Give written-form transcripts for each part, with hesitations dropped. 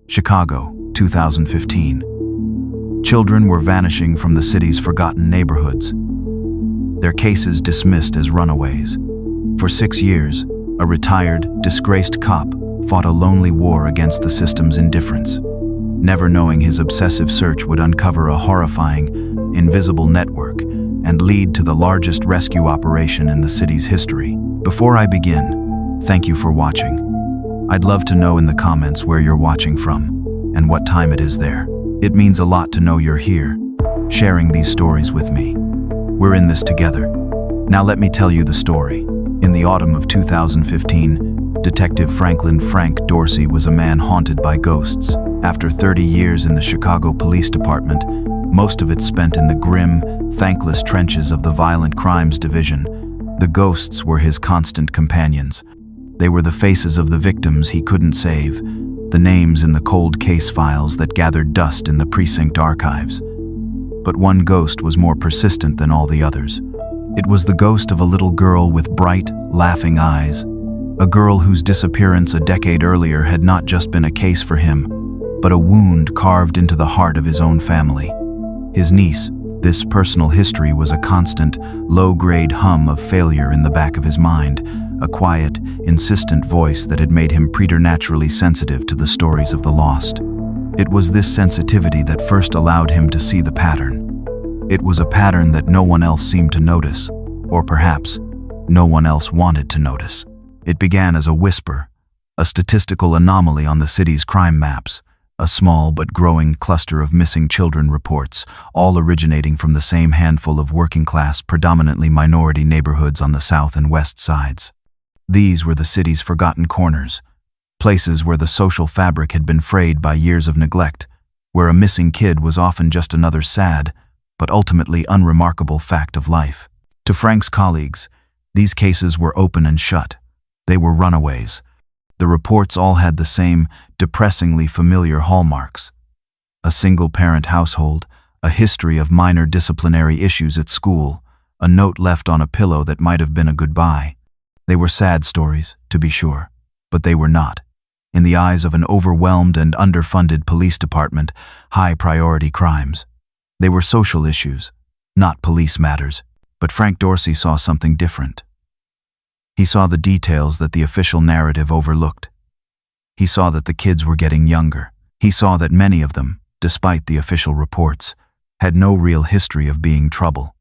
Chicago, 2015. Children were vanishing from the city's forgotten neighborhoods. Their cases dismissed as runaways. For 6 years, a retired, disgraced cop fought a lonely war against the system's indifference, never knowing his obsessive search would uncover a horrifying, invisible network and lead to the largest rescue operation in the city's history. Before I begin, thank you for watching. I'd love to know in the comments where you're watching from and what time it is there. It means a lot to know you're here, sharing these stories with me. We're in this together. Now let me tell you the story. In the autumn of 2015, Detective Frank Dorsey was a man haunted by ghosts. After 30 years in the Chicago Police Department, most of it spent in the grim, thankless trenches of the Violent Crimes Division, the ghosts were his constant companions. They were the faces of the victims he couldn't save, the names in the cold case files that gathered dust in the precinct archives. But one ghost was more persistent than all the others. It was the ghost of a little girl with bright, laughing eyes, a girl whose disappearance a decade earlier had not just been a case for him, but a wound carved into the heart of his own family. His niece, this personal history was a constant, low-grade hum of failure in the back of his mind, a quiet, insistent voice that had made him preternaturally sensitive to the stories of the lost. It was this sensitivity that first allowed him to see the pattern. It was a pattern that no one else seemed to notice, or perhaps no one else wanted to notice. It began as a whisper, a statistical anomaly on the city's crime maps, a small but growing cluster of missing children reports, all originating from the same handful of working-class, predominantly minority neighborhoods on the south and west sides. These were the city's forgotten corners, places where the social fabric had been frayed by years of neglect, where a missing kid was often just another sad, but ultimately unremarkable fact of life. To Frank's colleagues, these cases were open and shut. They were runaways. The reports all had the same, depressingly familiar hallmarks. A single-parent household, a history of minor disciplinary issues at school, a note left on a pillow that might have been a goodbye. They were sad stories, to be sure, but they were not, in the eyes of an overwhelmed and underfunded police department, high-priority crimes. They were social issues, not police matters. But Frank Dorsey saw something different. He saw the details that the official narrative overlooked. He saw that the kids were getting younger. He saw that many of them, despite the official reports, had no real history of being trouble.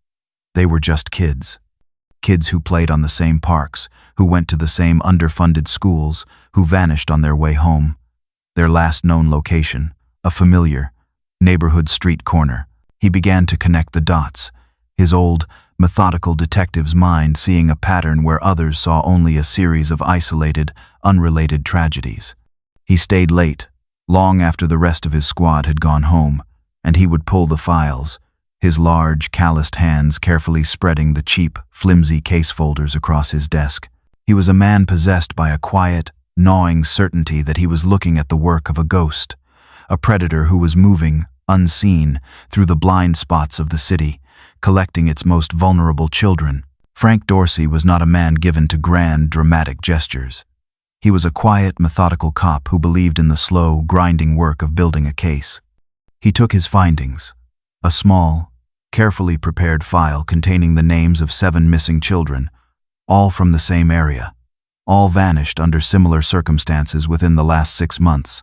They were just kids. Kids who played on the same parks, who went to the same underfunded schools, who vanished on their way home. Their last known location, a familiar, neighborhood street corner. He began to connect the dots, his old, methodical detective's mind seeing a pattern where others saw only a series of isolated, unrelated tragedies. He stayed late, long after the rest of his squad had gone home, and he would pull the files, his large, calloused hands carefully spreading the cheap, flimsy case folders across his desk. He was a man possessed by a quiet, gnawing certainty that he was looking at the work of a ghost, a predator who was moving, unseen, through the blind spots of the city, collecting its most vulnerable children. Frank Dorsey was not a man given to grand, dramatic gestures. He was a quiet, methodical cop who believed in the slow, grinding work of building a case. He took his findings, a small, carefully prepared file containing the names of 7 missing children, all from the same area, all vanished under similar circumstances within the last 6 months,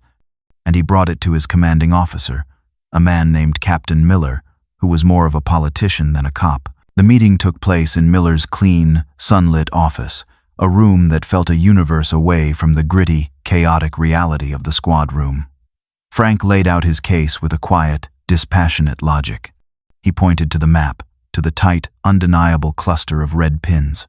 and he brought it to his commanding officer, a man named Captain Miller, who was more of a politician than a cop. The meeting took place in Miller's clean, sunlit office, a room that felt a universe away from the gritty, chaotic reality of the squad room. Frank laid out his case with a quiet, dispassionate logic. He pointed to the map, to the tight, undeniable cluster of red pins.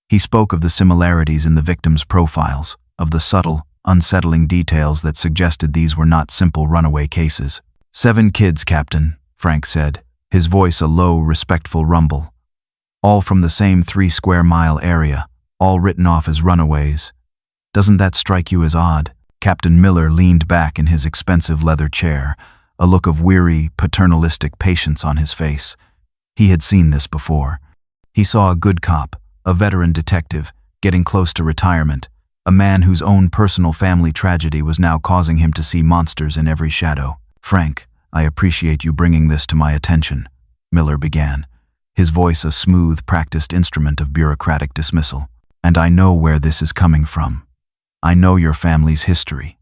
He spoke of the similarities in the victims' profiles, of the subtle, unsettling details that suggested these were not simple runaway cases. 7 kids, Captain, Frank said, his voice a low, respectful rumble. All from the same 3-square-mile area, all written off as runaways. Doesn't that strike you as odd? Captain Miller leaned back in his expensive leather chair, a look of weary, paternalistic patience on his face. He had seen this before. He saw a good cop, a veteran detective, getting close to retirement, A man whose own personal family tragedy was now causing him to see monsters in every shadow. "Frank, I appreciate you bringing this to my attention," Miller began, his voice a smooth, practiced instrument of bureaucratic dismissal. "And I know where this is coming from. I know your family's history.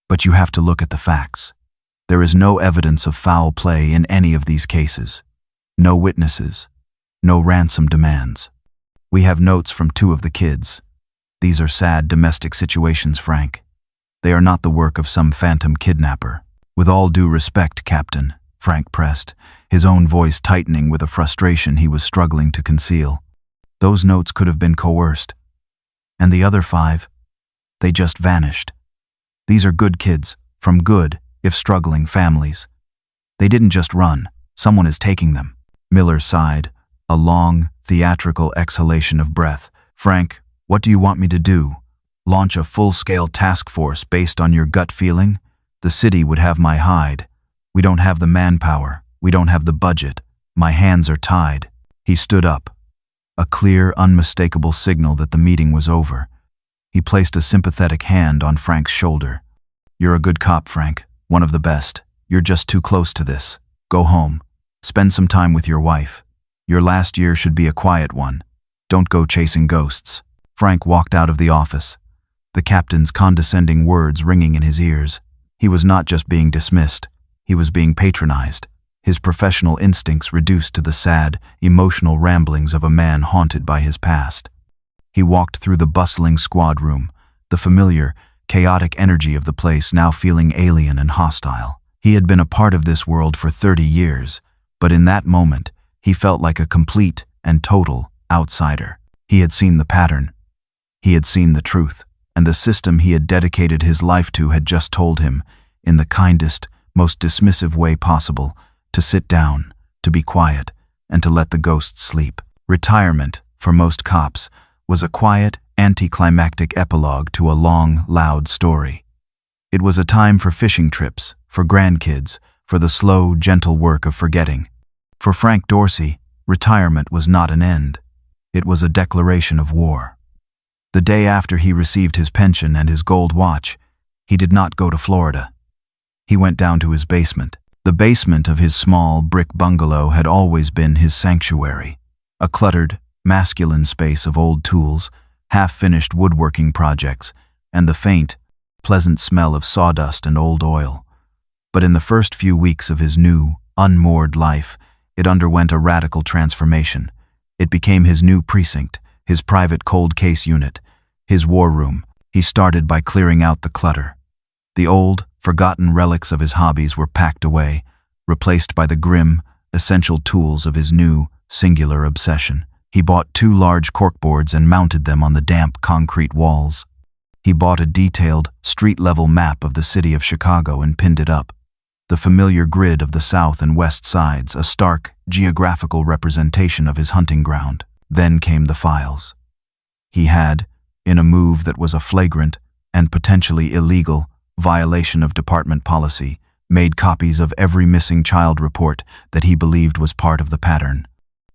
But you have to look at the facts. There is no evidence of foul play in any of these cases. No witnesses. No ransom demands. We have notes from 2 of the kids. These are sad domestic situations, Frank. They are not the work of some phantom kidnapper." "With all due respect, Captain," Frank pressed, his own voice tightening with a frustration he was struggling to conceal. "Those notes could have been coerced. And the other 5, they just vanished. These are good kids, from good, if struggling, families. They didn't just run. Someone is taking them." Miller sighed, a long, theatrical exhalation of breath. "Frank, what do you want me to do? Launch a full-scale task force based on your gut feeling? The city would have my hide. We don't have the manpower. We don't have the budget. My hands are tied." He stood up, a clear, unmistakable signal that the meeting was over. He placed a sympathetic hand on Frank's shoulder. "You're a good cop, Frank, one of the best. You're just too close to this. Go home. Spend some time with your wife. Your last year should be a quiet one. Don't go chasing ghosts." Frank walked out of the office, the captain's condescending words ringing in his ears. He was not just being dismissed, he was being patronized, his professional instincts reduced to the sad, emotional ramblings of a man haunted by his past. He walked through the bustling squad room, the familiar, chaotic energy of the place now feeling alien and hostile. He had been a part of this world for 30 years, but in that moment, he felt like a complete and total outsider. He had seen the pattern. He had seen the truth, and the system he had dedicated his life to had just told him, in the kindest, most dismissive way possible, to sit down, to be quiet, and to let the ghosts sleep. Retirement, for most cops, was a quiet, anticlimactic epilogue to a long, loud story. It was a time for fishing trips, for grandkids, for the slow, gentle work of forgetting. For Frank Dorsey, retirement was not an end. It was a declaration of war. The day after he received his pension and his gold watch, he did not go to Florida. He went down to his basement. The basement of his small brick bungalow had always been his sanctuary, a cluttered, masculine space of old tools, half-finished woodworking projects, and the faint, pleasant smell of sawdust and old oil. But in the first few weeks of his new, unmoored life, it underwent a radical transformation. It became his new precinct, his private cold case unit, his war room. He started by clearing out the clutter. The old, forgotten relics of his hobbies were packed away, replaced by the grim, essential tools of his new, singular obsession. He bought 2 large corkboards and mounted them on the damp concrete walls. He bought a detailed, street-level map of the city of Chicago and pinned it up. The familiar grid of the south and west sides, a stark, geographical representation of his hunting ground. Then came the files. He had, in a move that was a flagrant and potentially illegal violation of department policy, made copies of every missing child report that he believed was part of the pattern.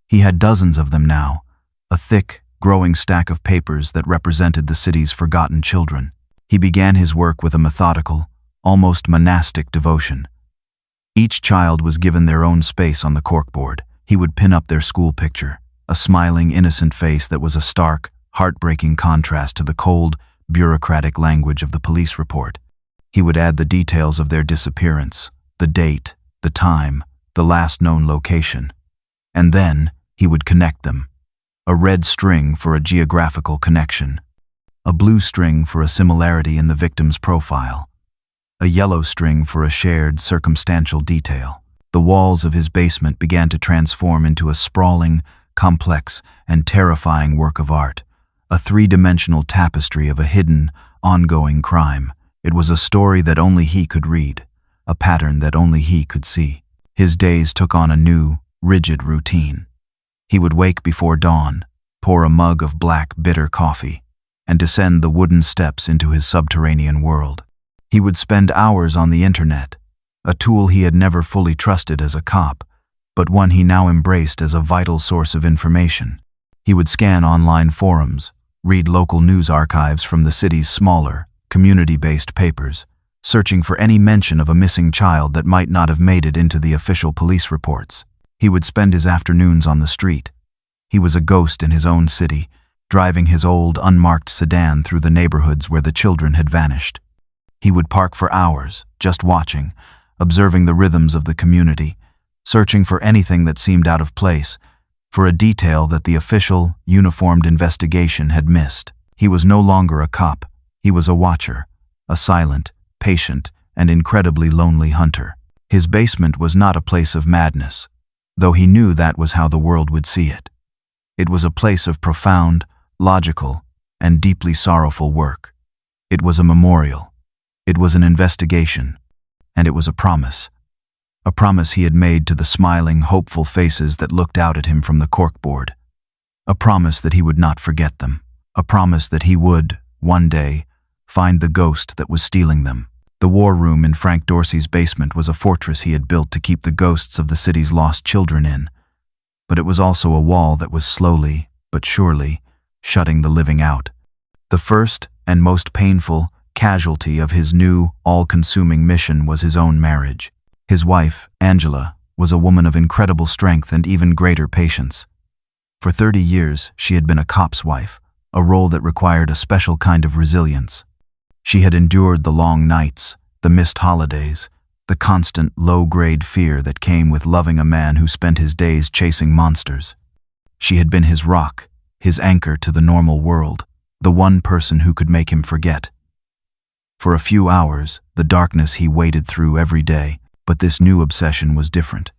He had dozens of them now, a thick, growing stack of papers that represented the city's forgotten children. He began his work with a methodical, almost monastic devotion. Each child was given their own space on the corkboard. He would pin up their school picture, a smiling, innocent face that was a stark, heartbreaking contrast to the cold, bureaucratic language of the police report. He would add the details of their disappearance, the date, the time, the last known location. And then he would connect them. A red string for a geographical connection, a blue string for a similarity in the victim's profile, a yellow string for a shared circumstantial detail. The walls of his basement began to transform into a sprawling, complex, and terrifying work of art, a three-dimensional tapestry of a hidden, ongoing crime. It was a story that only he could read, a pattern that only he could see. His days took on a new, rigid routine. He would wake before dawn, pour a mug of black, bitter coffee, and descend the wooden steps into his subterranean world. He would spend hours on the internet, a tool he had never fully trusted as a cop, but one he now embraced as a vital source of information. He would scan online forums, read local news archives from the city's smaller, community-based papers, searching for any mention of a missing child that might not have made it into the official police reports. He would spend his afternoons on the street. He was a ghost in his own city, driving his old, unmarked sedan through the neighborhoods where the children had vanished. He would park for hours, just watching, observing the rhythms of the community, searching for anything that seemed out of place, for a detail that the official, uniformed investigation had missed. He was no longer a cop. He was a watcher, a silent, patient, and incredibly lonely hunter. His basement was not a place of madness, though he knew that was how the world would see it. It was a place of profound, logical, and deeply sorrowful work. It was a memorial. It was an investigation. And it was a promise he had made to the smiling, hopeful faces that looked out at him from the corkboard. A promise that he would not forget them. A promise that he would, one day, find the ghost that was stealing them. The war room in Frank Dorsey's basement was a fortress he had built to keep the ghosts of the city's lost children in. But it was also a wall that was slowly, but surely, shutting the living out. The first and most painful casualty of his new, all-consuming mission was his own marriage. His wife, Angela, was a woman of incredible strength and even greater patience. For 30 years, she had been a cop's wife, a role that required a special kind of resilience. She had endured the long nights, the missed holidays, the constant low-grade fear that came with loving a man who spent his days chasing monsters. She had been his rock, his anchor to the normal world, the one person who could make him forget. For a few hours, the darkness he waded through every day, but this new obsession was different.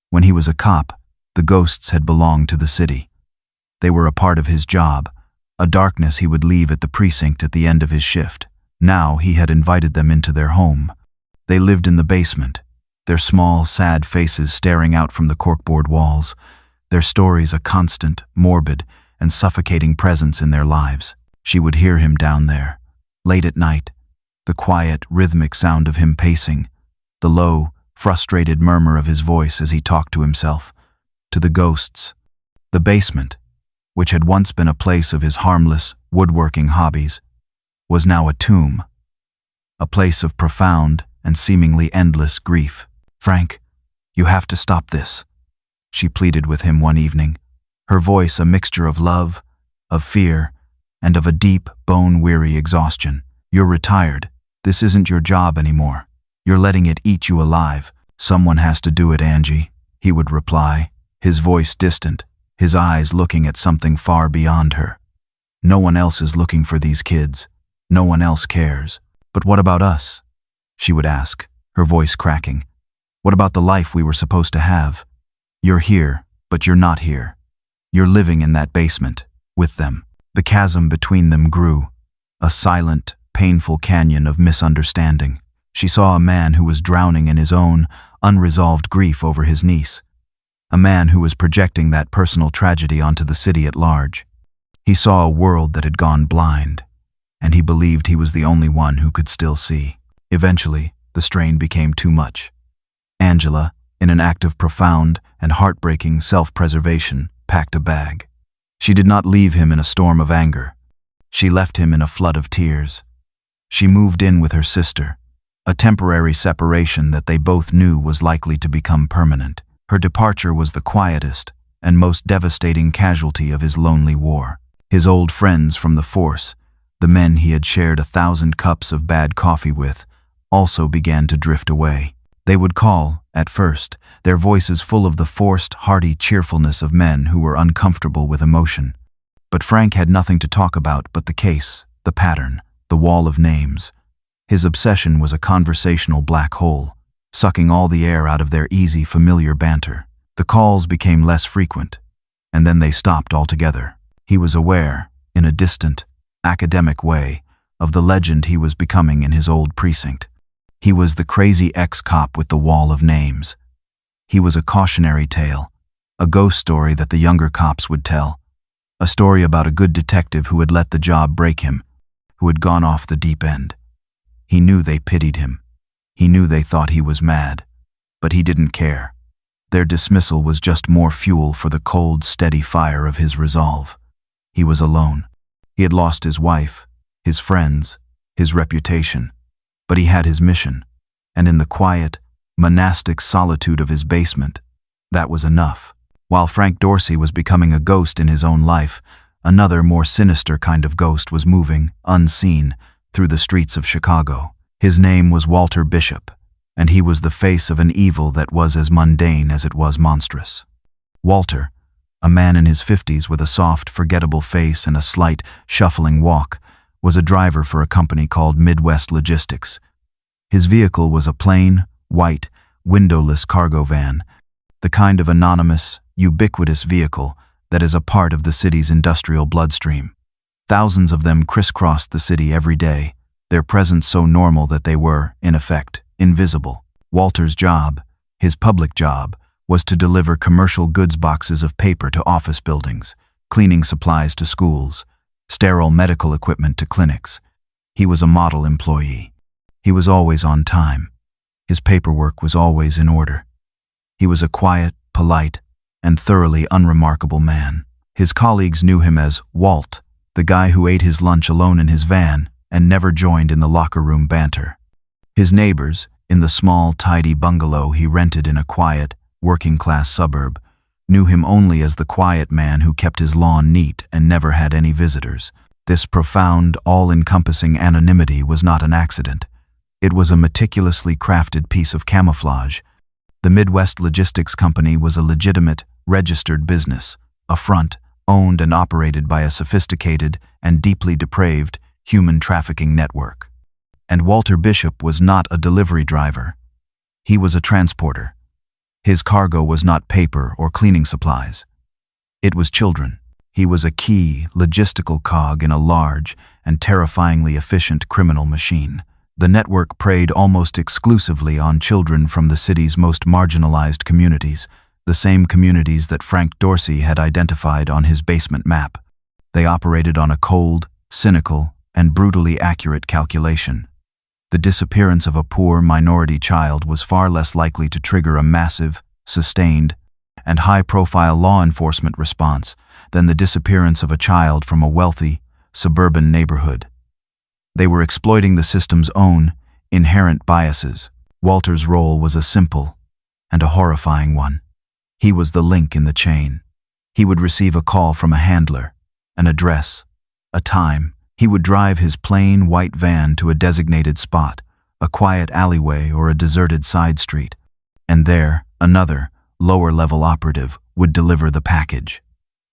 When he was a cop, the ghosts had belonged to the city. They were a part of his job, a darkness he would leave at the precinct at the end of his shift. Now he had invited them into their home. They lived in the basement, their small, sad faces staring out from the corkboard walls, their stories a constant, morbid, and suffocating presence in their lives. She would hear him down there, late at night, the quiet, rhythmic sound of him pacing, the low, frustrated murmur of his voice as he talked to himself, to the ghosts. The basement, which had once been a place of his harmless, woodworking hobbies, was now a tomb, a place of profound and seemingly endless grief. "Frank, you have to stop this," she pleaded with him one evening, her voice a mixture of love, of fear, and of a deep, bone-weary exhaustion. "You're retired. This isn't your job anymore. You're letting it eat you alive." "Someone has to do it, Angie," he would reply, his voice distant, his eyes looking at something far beyond her. "No one else is looking for these kids. No one else cares." "But what about us?" she would ask, her voice cracking. "What about the life we were supposed to have? You're here, but you're not here. You're living in that basement, with them." The chasm between them grew, a silent, painful canyon of misunderstanding. She saw a man who was drowning in his own, unresolved grief over his niece. A man who was projecting that personal tragedy onto the city at large. He saw a world that had gone blind, and he believed he was the only one who could still see. Eventually, the strain became too much. Angela, in an act of profound and heartbreaking self-preservation, packed a bag. She did not leave him in a storm of anger. She left him in a flood of tears. She moved in with her sister, a temporary separation that they both knew was likely to become permanent. Her departure was the quietest and most devastating casualty of his lonely war. His old friends from the force, the men he had shared 1,000 cups of bad coffee with, also began to drift away. They would call, at first, their voices full of the forced, hearty cheerfulness of men who were uncomfortable with emotion. But Frank had nothing to talk about but the case, the pattern, the wall of names. His obsession was a conversational black hole, sucking all the air out of their easy, familiar banter. The calls became less frequent, and then they stopped altogether. He was aware, in a distant, academic way, of the legend he was becoming in his old precinct. He was the crazy ex-cop with the wall of names. He was a cautionary tale, a ghost story that the younger cops would tell, a story about a good detective who had let the job break him, who had gone off the deep end. He knew they pitied him. He knew they thought he was mad, but he didn't care. Their dismissal was just more fuel for the cold, steady fire of his resolve. He was alone. He had lost his wife, his friends, his reputation, but he had his mission, and in the quiet, monastic solitude of his basement, that was enough. While Frank Dorsey was becoming a ghost in his own life, another, more sinister kind of ghost was moving, unseen, through the streets of Chicago. His name was Walter Bishop, and he was the face of an evil that was as mundane as it was monstrous. Walter, a man in his 50s with a soft, forgettable face and a slight, shuffling walk, was a driver for a company called Midwest Logistics. His vehicle was a plain, white, windowless cargo van, the kind of anonymous, ubiquitous vehicle that is a part of the city's industrial bloodstream. Thousands of them crisscrossed the city every day, their presence so normal that they were, in effect, invisible. Walter's job, his public job, was to deliver commercial goods boxes of paper to office buildings, cleaning supplies to schools, sterile medical equipment to clinics. He was a model employee. He was always on time. His paperwork was always in order. He was a quiet, polite, and thoroughly unremarkable man. His colleagues knew him as Walt, the guy who ate his lunch alone in his van and never joined in the locker room banter. His neighbors, in the small, tidy bungalow he rented in a quiet, working-class suburb, knew him only as the quiet man who kept his lawn neat and never had any visitors. This profound, all-encompassing anonymity was not an accident. It was a meticulously crafted piece of camouflage. The Midwest Logistics Company was a legitimate, registered business, a front owned and operated by a sophisticated and deeply depraved human trafficking network. And Walter Bishop was not a delivery driver. He was a transporter. His cargo was not paper or cleaning supplies. It was children. He was a key, logistical cog in a large and terrifyingly efficient criminal machine. The network preyed almost exclusively on children from the city's most marginalized communities, the same communities that Frank Dorsey had identified on his basement map. They operated on a cold, cynical, and brutally accurate calculation. The disappearance of a poor minority child was far less likely to trigger a massive, sustained, and high-profile law enforcement response than the disappearance of a child from a wealthy, suburban neighborhood. They were exploiting the system's own, inherent biases. Walter's role was a simple and a horrifying one. He was the link in the chain. He would receive a call from a handler, an address, a time. He would drive his plain, white van to a designated spot, a quiet alleyway or a deserted side street, and there, another, lower-level operative would deliver the package.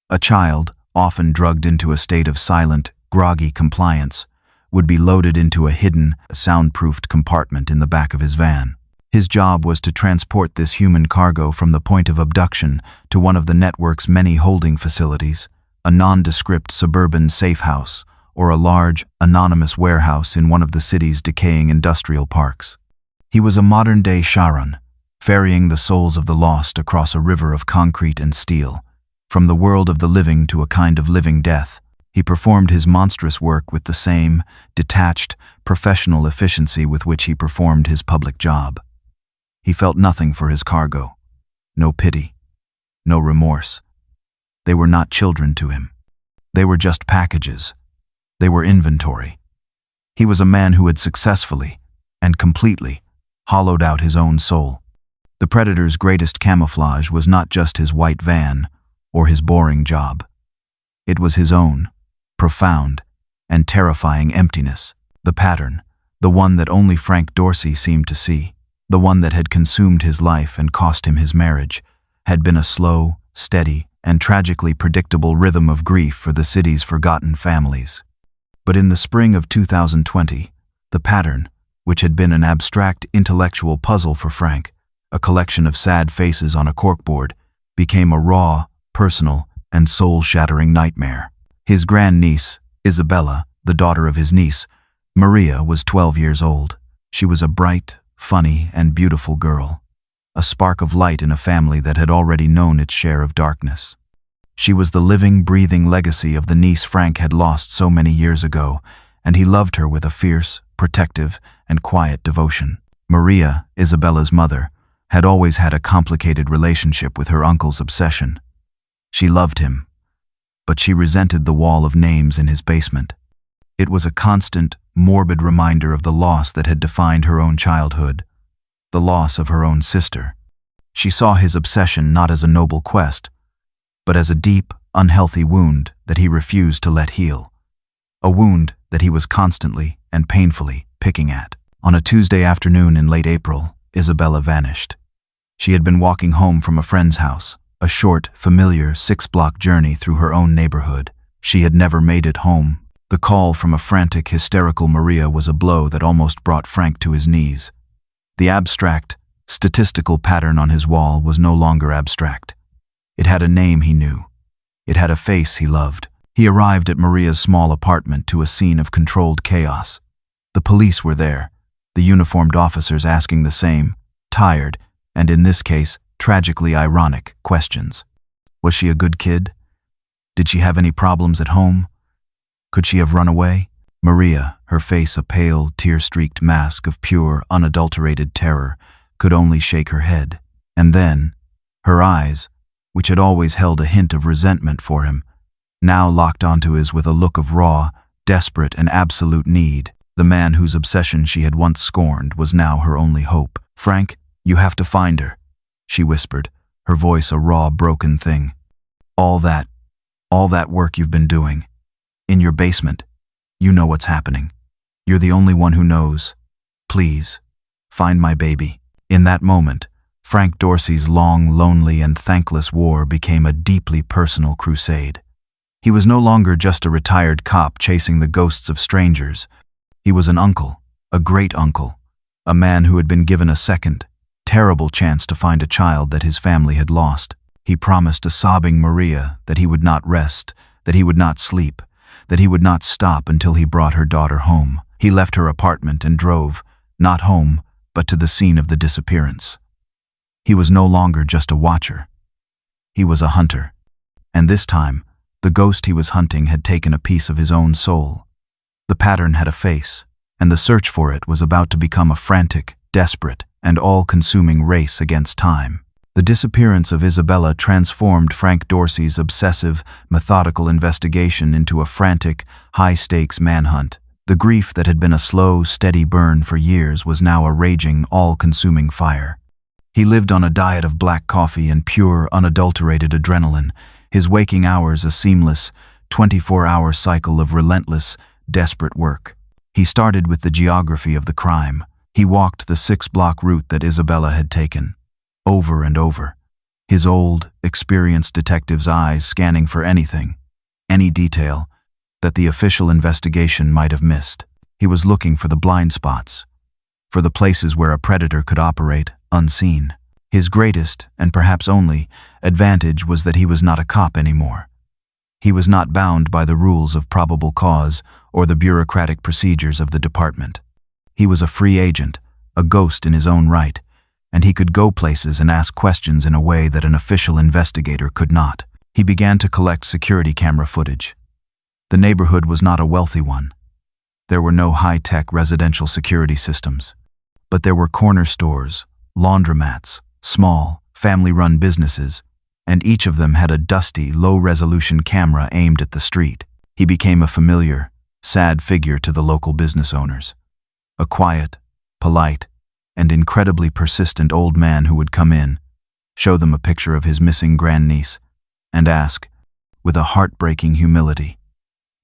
A child, often drugged into a state of silent, groggy compliance, would be loaded into a hidden, soundproofed compartment in the back of his van. His job was to transport this human cargo from the point of abduction to one of the network's many holding facilities, a nondescript suburban safe house, or a large, anonymous warehouse in one of the city's decaying industrial parks. He was a modern-day Charon, ferrying the souls of the lost across a river of concrete and steel, from the world of the living to a kind of living death. He performed his monstrous work with the same, detached, professional efficiency with which he performed his public job. He felt nothing for his cargo, no pity, no remorse. They were not children to him. They were just packages. They were inventory. He was a man who had successfully and completely hollowed out his own soul. The predator's greatest camouflage was not just his white van or his boring job. It was his own, profound and terrifying emptiness, the pattern, the one that only Frank Dorsey seemed to see, the one that had consumed his life and cost him his marriage, had been a slow, steady, and tragically predictable rhythm of grief for the city's forgotten families. But in the spring of 2020, the pattern, which had been an abstract intellectual puzzle for Frank, a collection of sad faces on a corkboard, became a raw, personal, and soul-shattering nightmare. His grandniece, Isabella, the daughter of his niece, Maria, was 12 years old. She was a bright, funny, and beautiful girl, a spark of light in a family that had already known its share of darkness. She was the living, breathing legacy of the niece Frank had lost so many years ago, and he loved her with a fierce, protective, and quiet devotion. Maria, Isabella's mother, had always had a complicated relationship with her uncle's obsession. She loved him, but she resented the wall of names in his basement. It was a constant, morbid reminder of the loss that had defined her own childhood, the loss of her own sister. She saw his obsession not as a noble quest, but as a deep, unhealthy wound that he refused to let heal. A wound that he was constantly and painfully picking at. On a Tuesday afternoon in late April, Isabella vanished. She had been walking home from a friend's house, a short, familiar 6-block journey through her own neighborhood. She had never made it home. The call from a frantic, hysterical Maria was a blow that almost brought Frank to his knees. The abstract, statistical pattern on his wall was no longer abstract. It had a name he knew. It had a face he loved. He arrived at Maria's small apartment to a scene of controlled chaos. The police were there, the uniformed officers asking the same, tired, and in this case, tragically ironic, questions. Was she a good kid? Did she have any problems at home? Could she have run away? Maria, her face a pale, tear-streaked mask of pure, unadulterated terror, could only shake her head. And then, her eyes, which had always held a hint of resentment for him, now locked onto his with a look of raw, desperate and absolute need. The man whose obsession she had once scorned was now her only hope. "Frank, you have to find her," she whispered, her voice a raw, broken thing. All that work you've been doing. In your basement. You know what's happening. You're the only one who knows. Please, find my baby." In that moment, Frank Dorsey's long, lonely, and thankless war became a deeply personal crusade. He was no longer just a retired cop chasing the ghosts of strangers. He was an uncle, a great uncle, a man who had been given a second, terrible chance to find a child that his family had lost. He promised a sobbing Maria that he would not rest, that he would not sleep, that he would not stop until he brought her daughter home. He left her apartment and drove, not home, but to the scene of the disappearance. He was no longer just a watcher. He was a hunter. And this time, the ghost he was hunting had taken a piece of his own soul. The pattern had a face, and the search for it was about to become a frantic, desperate, and all-consuming race against time. The disappearance of Isabella transformed Frank Dorsey's obsessive, methodical investigation into a frantic, high-stakes manhunt. The grief that had been a slow, steady burn for years was now a raging, all-consuming fire. He lived on a diet of black coffee and pure, unadulterated adrenaline, his waking hours a seamless, 24-hour cycle of relentless, desperate work. He started with the geography of the crime. He walked the 6-block route that Isabella had taken. Over and over, his old, experienced detective's eyes scanning for anything, any detail, that the official investigation might have missed. He was looking for the blind spots, for the places where a predator could operate unseen. His greatest, and perhaps only, advantage was that he was not a cop anymore. He was not bound by the rules of probable cause or the bureaucratic procedures of the department. He was a free agent, a ghost in his own right, and he could go places and ask questions in a way that an official investigator could not. He began to collect security camera footage. The neighborhood was not a wealthy one. There were no high-tech residential security systems, but there were corner stores, laundromats, small, family-run businesses, and each of them had a dusty, low-resolution camera aimed at the street. He became a familiar, sad figure to the local business owners. A quiet, polite, and incredibly persistent old man who would come in, show them a picture of his missing grandniece, and ask, with a heartbreaking humility,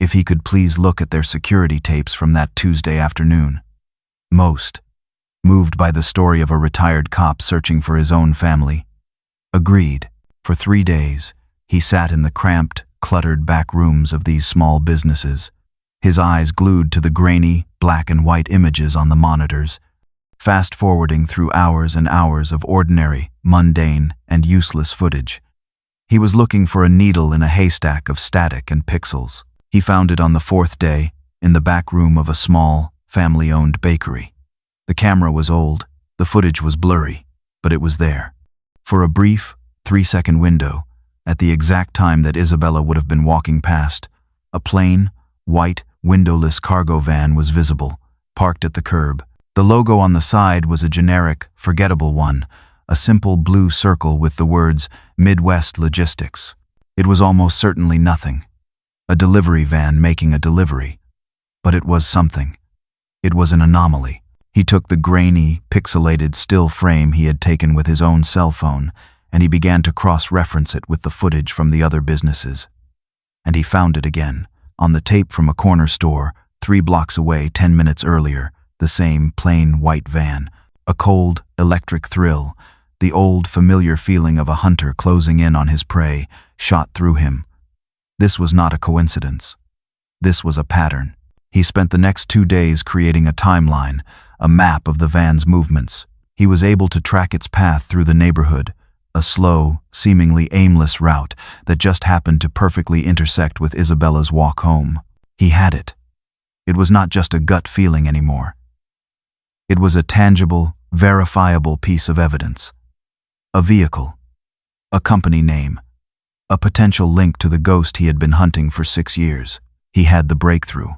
if he could please look at their security tapes from that Tuesday afternoon. Most, moved by the story of a retired cop searching for his own family, agreed. For 3 days, he sat in the cramped, cluttered back rooms of these small businesses, his eyes glued to the grainy, black and white images on the monitors, fast-forwarding through hours and hours of ordinary, mundane, and useless footage. He was looking for a needle in a haystack of static and pixels. He found it on the 4th day, in the back room of a small, family-owned bakery. The camera was old, the footage was blurry, but it was there. For a brief, 3-second window, at the exact time that Isabella would have been walking past, a plain, white, windowless cargo van was visible, parked at the curb. The logo on the side was a generic, forgettable one, a simple blue circle with the words Midwest Logistics. It was almost certainly nothing, A delivery van making a delivery. But it was something. It was an anomaly. He took the grainy, pixelated still frame he had taken with his own cell phone, and he began to cross-reference it with the footage from the other businesses. And he found it again, on the tape from a corner store, 3 blocks away 10 minutes earlier, the same plain white van. A cold, electric thrill, the old, familiar feeling of a hunter closing in on his prey, shot through him. This was not a coincidence. This was a pattern. He spent the next 2 days creating a timeline, a map of the van's movements. He was able to track its path through the neighborhood, a slow, seemingly aimless route that just happened to perfectly intersect with Isabella's walk home. He had it. It was not just a gut feeling anymore. It was a tangible, verifiable piece of evidence. A vehicle, a company name, a potential link to the ghost he had been hunting for 6 years. He had the breakthrough.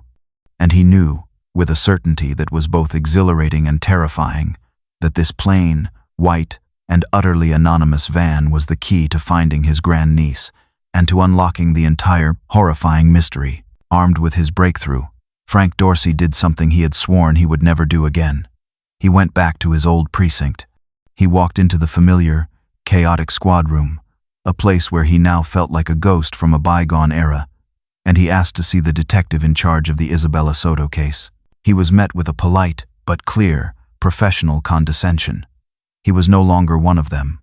And he knew, with a certainty that was both exhilarating and terrifying, that this plain, white, and utterly anonymous van was the key to finding his grandniece and to unlocking the entire horrifying mystery. Armed with his breakthrough, Frank Dorsey did something he had sworn he would never do again. He went back to his old precinct. He walked into the familiar, chaotic squad room, a place where he now felt like a ghost from a bygone era, and he asked to see the detective in charge of the Isabella Soto case. He was met with a polite, but clear, professional condescension. He was no longer one of them.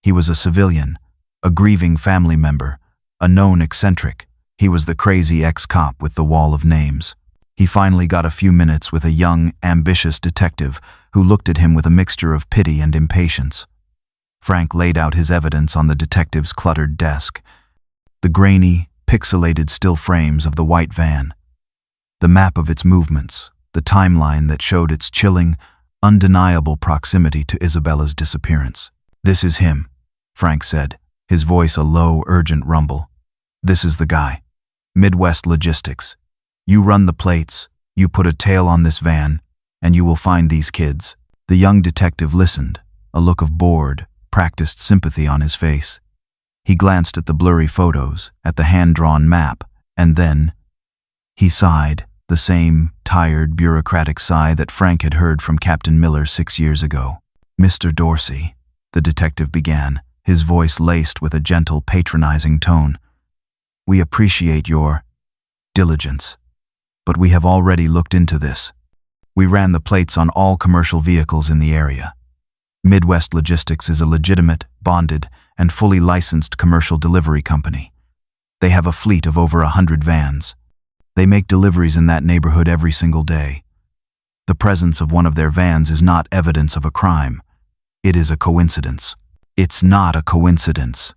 He was a civilian, a grieving family member, a known eccentric. He was the crazy ex-cop with the wall of names. He finally got a few minutes with a young, ambitious detective who looked at him with a mixture of pity and impatience. Frank laid out his evidence on the detective's cluttered desk. The grainy, pixelated still frames of the white van, the map of its movements, the timeline that showed its chilling, undeniable proximity to Isabella's disappearance. "This is him," Frank said, his voice a low, urgent rumble. "This is the guy. Midwest Logistics. You run the plates, you put a tail on this van, and you will find these kids." The young detective listened, a look of bored, practiced sympathy on his face. He glanced at the blurry photos, at the hand-drawn map, and then he sighed, the same tired, bureaucratic sigh that Frank had heard from Captain Miller 6 years ago. "Mr. Dorsey," the detective began, his voice laced with a gentle, patronizing tone, "we appreciate your diligence, but we have already looked into this. We ran the plates on all commercial vehicles in the area. Midwest Logistics is a legitimate, bonded, and fully licensed commercial delivery company. They have a fleet of over 100 vans. They make deliveries in that neighborhood every single day. The presence of one of their vans is not evidence of a crime. It is a coincidence." "It's not a coincidence."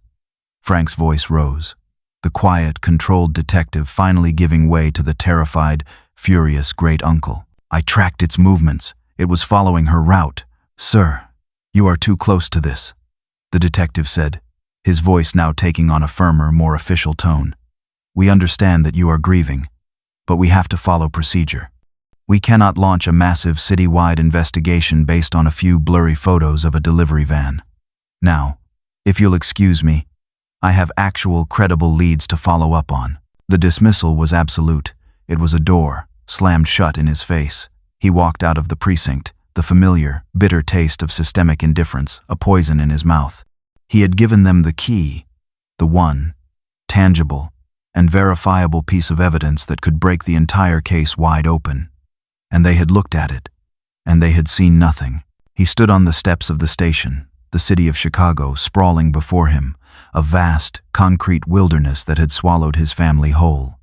Frank's voice rose, the quiet, controlled detective finally giving way to the terrified, furious great-uncle. "I tracked its movements. It was following her route." "Sir, you are too close to this," the detective said, his voice now taking on a firmer, more official tone. "We understand that you are grieving, but we have to follow procedure. We cannot launch a massive city-wide investigation based on a few blurry photos of a delivery van. Now, if you'll excuse me, I have actual credible leads to follow up on." The dismissal was absolute. It was a door, slammed shut in his face. He walked out of the precinct, the familiar, bitter taste of systemic indifference, a poison in his mouth. He had given them the key, the one, tangible, and verifiable piece of evidence that could break the entire case wide open. And they had looked at it, and they had seen nothing. He stood on the steps of the station, the city of Chicago sprawling before him, a vast, concrete wilderness that had swallowed his family whole.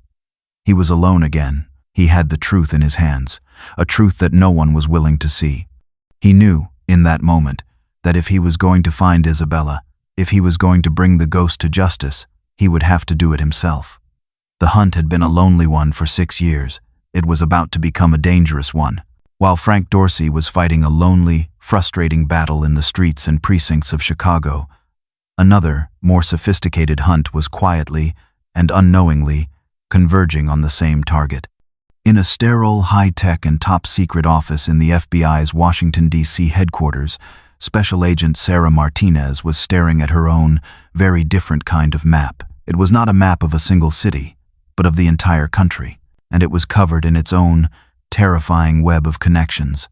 He was alone again. He had the truth in his hands, a truth that no one was willing to see. He knew, in that moment, that if he was going to find Isabella, if he was going to bring the ghost to justice, he would have to do it himself. The hunt had been a lonely one for 6 years. It was about to become a dangerous one. While Frank Dorsey was fighting a lonely, frustrating battle in the streets and precincts of Chicago, another, more sophisticated hunt was quietly and unknowingly converging on the same target. In a sterile, high-tech and top-secret office in the FBI's Washington, D.C. headquarters, Special Agent Sarah Martinez was staring at her own, very different kind of map. It was not a map of a single city. but of the entire country, and it was covered in its own terrifying web of connections.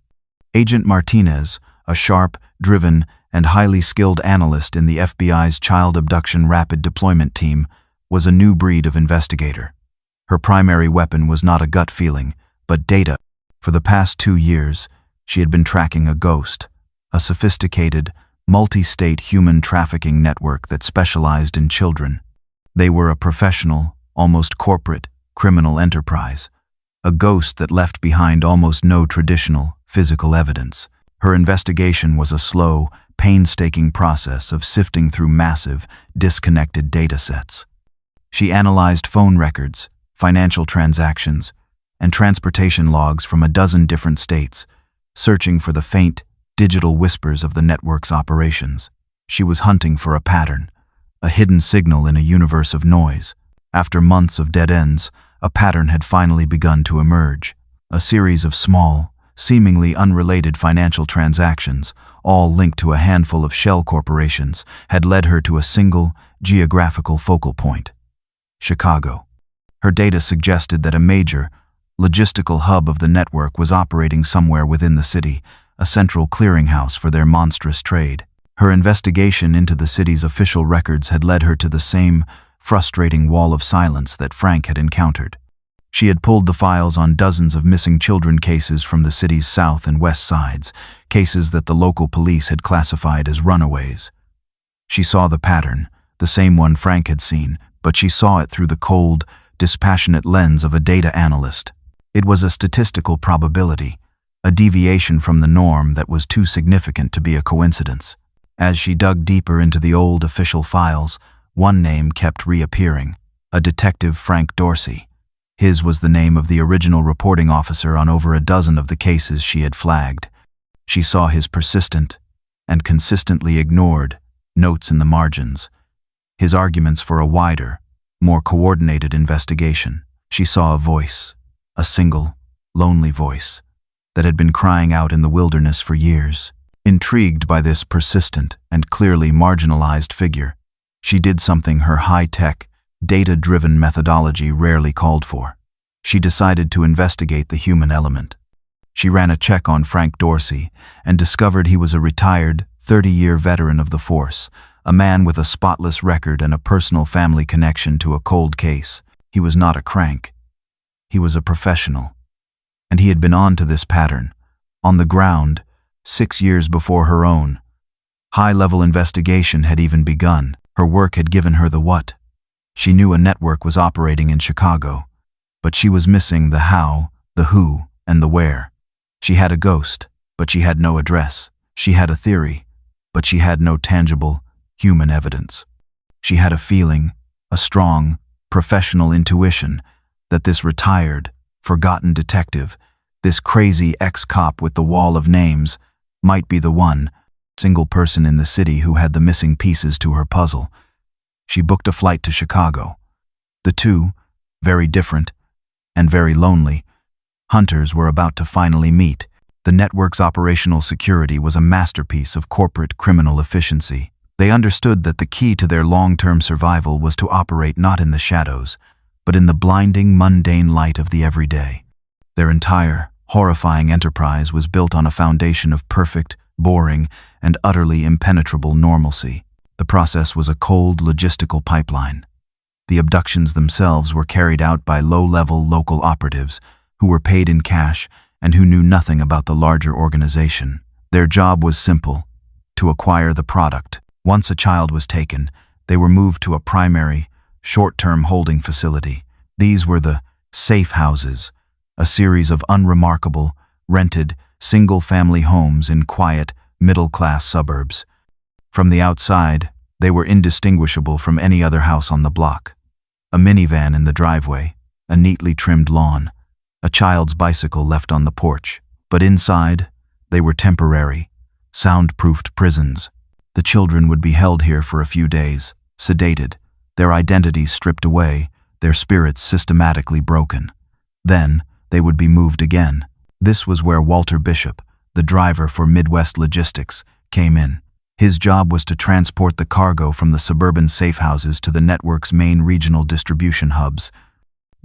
Agent Martinez, a sharp, driven, and highly skilled analyst in the FBI's Child Abduction Rapid Deployment Team, was a new breed of investigator. Her primary weapon was not a gut feeling, but data. For the past 2 years, she had been tracking a ghost, a sophisticated, multi-state human trafficking network that specialized in children. They were a professional, almost corporate, criminal enterprise, a ghost that left behind almost no traditional, physical evidence. Her investigation was a slow, painstaking process of sifting through massive, disconnected data sets. She analyzed phone records, financial transactions, and transportation logs from a dozen different states, searching for the faint, digital whispers of the network's operations. She was hunting for a pattern, a hidden signal in a universe of noise. After months of dead ends, a pattern had finally begun to emerge. A series of small, seemingly unrelated financial transactions, all linked to a handful of shell corporations, had led her to a single, geographical focal point: Chicago. Her data suggested that a major, logistical hub of the network was operating somewhere within the city, a central clearinghouse for their monstrous trade. Her investigation into the city's official records had led her to the same frustrating wall of silence that Frank had encountered. She had pulled the files on dozens of missing children cases from the city's south and west sides, cases that the local police had classified as runaways. She saw the pattern, the same one Frank had seen, but she saw it through the cold, dispassionate lens of a data analyst. It was a statistical probability, a deviation from the norm that was too significant to be a coincidence. As she dug deeper into the old official files, one name kept reappearing: a Detective Frank Dorsey. His was the name of the original reporting officer on over a dozen of the cases she had flagged. She saw his persistent and consistently ignored notes in the margins, his arguments for a wider, more coordinated investigation. She saw a voice, a single, lonely voice, that had been crying out in the wilderness for years. Intrigued by this persistent and clearly marginalized figure, she did something her high-tech, data-driven methodology rarely called for. She decided to investigate the human element. She ran a check on Frank Dorsey and discovered he was a retired, 30-year veteran of the force, a man with a spotless record and a personal family connection to a cold case. He was not a crank. He was a professional. And he had been on to this pattern, on the ground, 6 years before her own. High-level investigation had even begun. Her work had given her the what. She knew a network was operating in Chicago, but she was missing the how, the who, and the where. She had a ghost, but she had no address. She had a theory, but she had no tangible, human evidence. She had a feeling, a strong, professional intuition, that this retired, forgotten detective, this crazy ex-cop with the wall of names, might be the one, single person in the city who had the missing pieces to her puzzle. She booked a flight to Chicago. The two, very different and very lonely, hunters were about to finally meet. The network's operational security was a masterpiece of corporate criminal efficiency. They understood that the key to their long-term survival was to operate not in the shadows, but in the blinding, mundane light of the everyday. Their entire, horrifying enterprise was built on a foundation of perfect, boring, and utterly impenetrable normalcy. The process was a cold, logistical pipeline. The abductions themselves were carried out by low-level local operatives who were paid in cash and who knew nothing about the larger organization. Their job was simple: to acquire the product. Once a child was taken, they were moved to a primary, short-term holding facility. These were the safe houses, a series of unremarkable, rented, single-family homes in quiet, middle-class suburbs. From the outside, they were indistinguishable from any other house on the block. A minivan in the driveway, a neatly trimmed lawn, a child's bicycle left on the porch. But inside, they were temporary, soundproofed prisons. The children would be held here for a few days, sedated, their identities stripped away, their spirits systematically broken. Then, they would be moved again. This was where Walter Bishop, the driver for Midwest Logistics, came in. His job was to transport the cargo from the suburban safe houses to the network's main regional distribution hubs.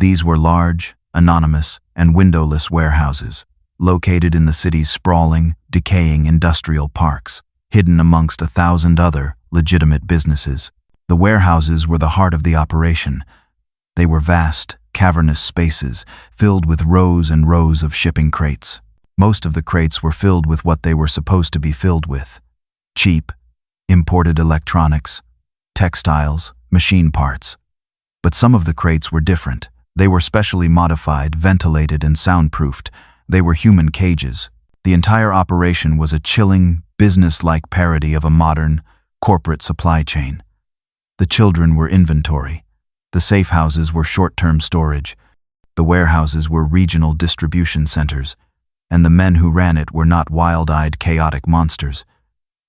These were large, anonymous, and windowless warehouses, located in the city's sprawling, decaying industrial parks, hidden amongst 1,000 other legitimate businesses. The warehouses were the heart of the operation. They were vast, cavernous spaces filled with rows and rows of shipping crates. Most of the crates were filled with what they were supposed to be filled with: cheap, imported electronics, textiles, machine parts. But some of the crates were different. They were specially modified, ventilated, and soundproofed. They were human cages. The entire operation was a chilling, business-like parody of a modern, corporate supply chain. The children were inventory. The safe houses were short-term storage. The warehouses were regional distribution centers. And the men who ran it were not wild-eyed, chaotic monsters.